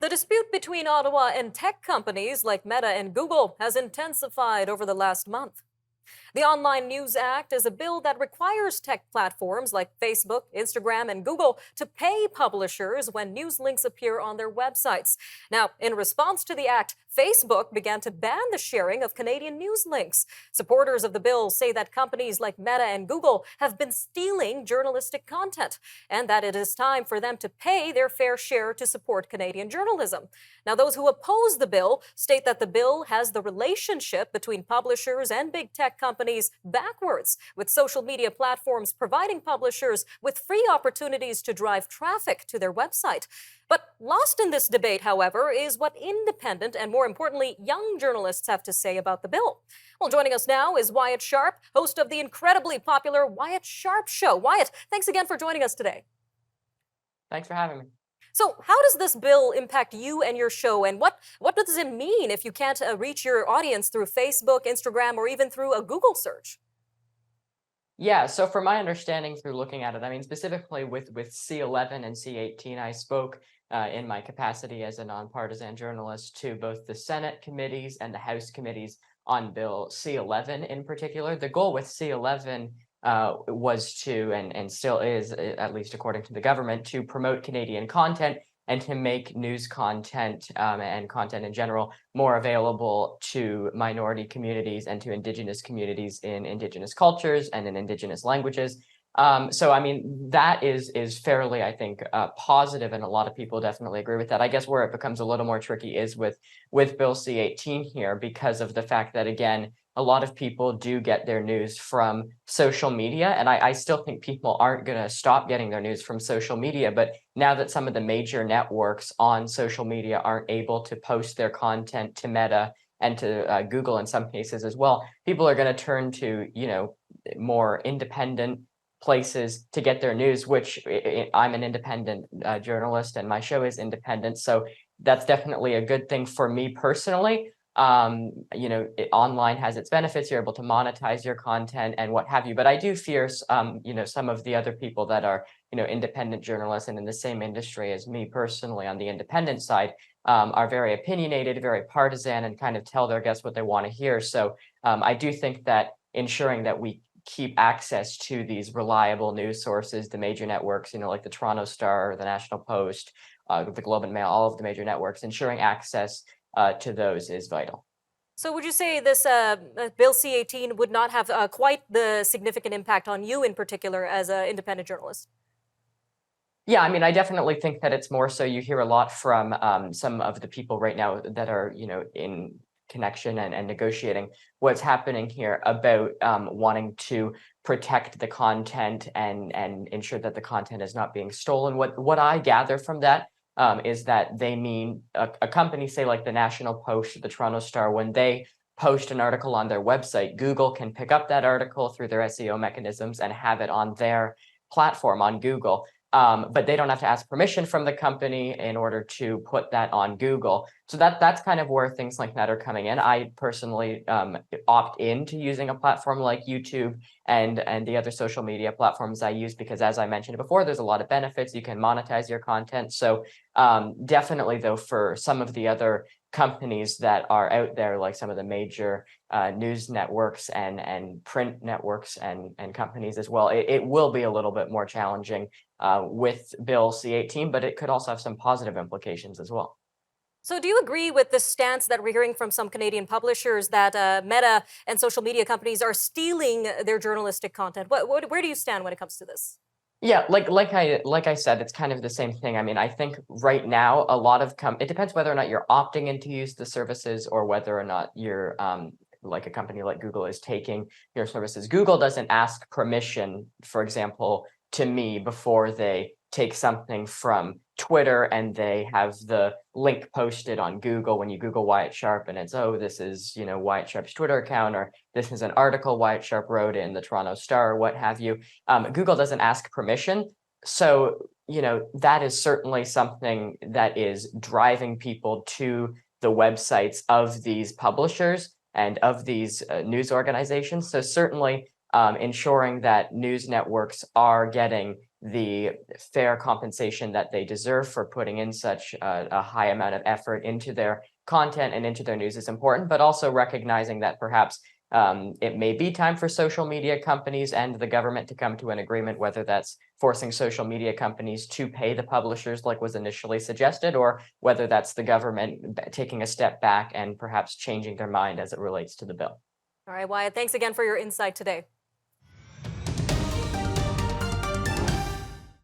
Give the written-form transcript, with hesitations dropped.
The dispute between Ottawa and tech companies like Meta and Google has intensified over the last month. The Online News Act is a bill that requires tech platforms like Facebook, Instagram, and Google to pay publishers when news links appear on their websites. Now, in response to the act, Facebook began to ban the sharing of Canadian news links. Supporters of the bill say that companies like Meta and Google have been stealing journalistic content and that it is time for them to pay their fair share to support Canadian journalism. Now, those who oppose the bill state that the bill has the relationship between publishers and big tech companies backwards, with social media platforms providing publishers with free opportunities to drive traffic to their website. But lost in this debate, however, is what independent and, more importantly, young journalists have to say about the bill. Well, joining us now is Wyatt Sharpe, host of the incredibly popular Wyatt Sharpe Show. Wyatt, thanks again for joining us today. Thanks for having me. So how does this bill impact you and your show, and what does it mean if you can't reach your audience through Facebook, Instagram, or even through a Google search? Yeah, so from my understanding through looking at it, I mean, specifically with C11 and C18, I spoke in my capacity as a nonpartisan journalist to both the Senate committees and the House committees on Bill C11 in particular. The goal with C11 was to, and still is, at least according to the government, to promote Canadian content and to make news content and content in general more available to minority communities and to Indigenous communities in Indigenous cultures and in Indigenous languages. So, I mean, that is fairly, I think, positive, and a lot of people definitely agree with that. I guess where it becomes a little more tricky is with Bill C18 here, because of the fact that, again, a lot of people do get their news from social media, and I still think people aren't going to stop getting their news from social media. But now that some of the major networks on social media aren't able to post their content to Meta and to Google in some cases as well, people are going to turn to, more independent places to get their news, which I'm an independent journalist and my show is independent. So that's definitely a good thing for me personally. Online has its benefits. You're able to monetize your content and what have you. But I do fear, some of the other people that are, independent journalists and in the same industry as me personally on the independent side are very opinionated, very partisan, and kind of tell their guests what they want to hear. So I do think that ensuring that we keep access to these reliable news sources, the major networks, like the Toronto Star, the National Post, the Globe and Mail, all of the major networks, ensuring access to those is vital. So would you say this Bill C18 would not have quite the significant impact on you in particular as an independent journalist? Yeah, I mean, I definitely think that it's more so. You hear a lot from some of the people right now that are, in connection and negotiating what's happening here about wanting to protect the content and ensure that the content is not being stolen. What I gather from that is that they mean a company, say like the National Post or the Toronto Star, when they post an article on their website, Google can pick up that article through their SEO mechanisms and have it on their platform on Google. But they don't have to ask permission from the company in order to put that on Google. So that's kind of where things like that are coming in. I personally opt into using a platform like YouTube and the other social media platforms I use because, as I mentioned before, there's a lot of benefits. You can monetize your content. So definitely, though, for some of the other companies that are out there, like some of the major news networks and print networks and companies as well, it will be a little bit more challenging with Bill C18, but it could also have some positive implications as well. So do you agree with the stance that we're hearing from some Canadian publishers that Meta and social media companies are stealing their journalistic content? Where do you stand when it comes to this? Yeah, like I said, it's kind of the same thing. I mean, I think right now a lot of it depends whether or not you're opting in to use the services or whether or not you're like a company like Google is taking your services. Google doesn't ask permission, for example, to me before they take something from Twitter and they have the link posted on Google when you Google Wyatt Sharpe and it's, oh, this is, Wyatt Sharpe's Twitter account, or this is an article Wyatt Sharpe wrote in the Toronto Star, or what have you. Google doesn't ask permission. So, that is certainly something that is driving people to the websites of these publishers and of these news organizations. So certainly ensuring that news networks are getting the fair compensation that they deserve for putting in such a high amount of effort into their content and into their news is important, but also recognizing that perhaps it may be time for social media companies and the government to come to an agreement, whether that's forcing social media companies to pay the publishers like was initially suggested, or whether that's the government taking a step back and perhaps changing their mind as it relates to the bill. All right, Wyatt, thanks again for your insight today.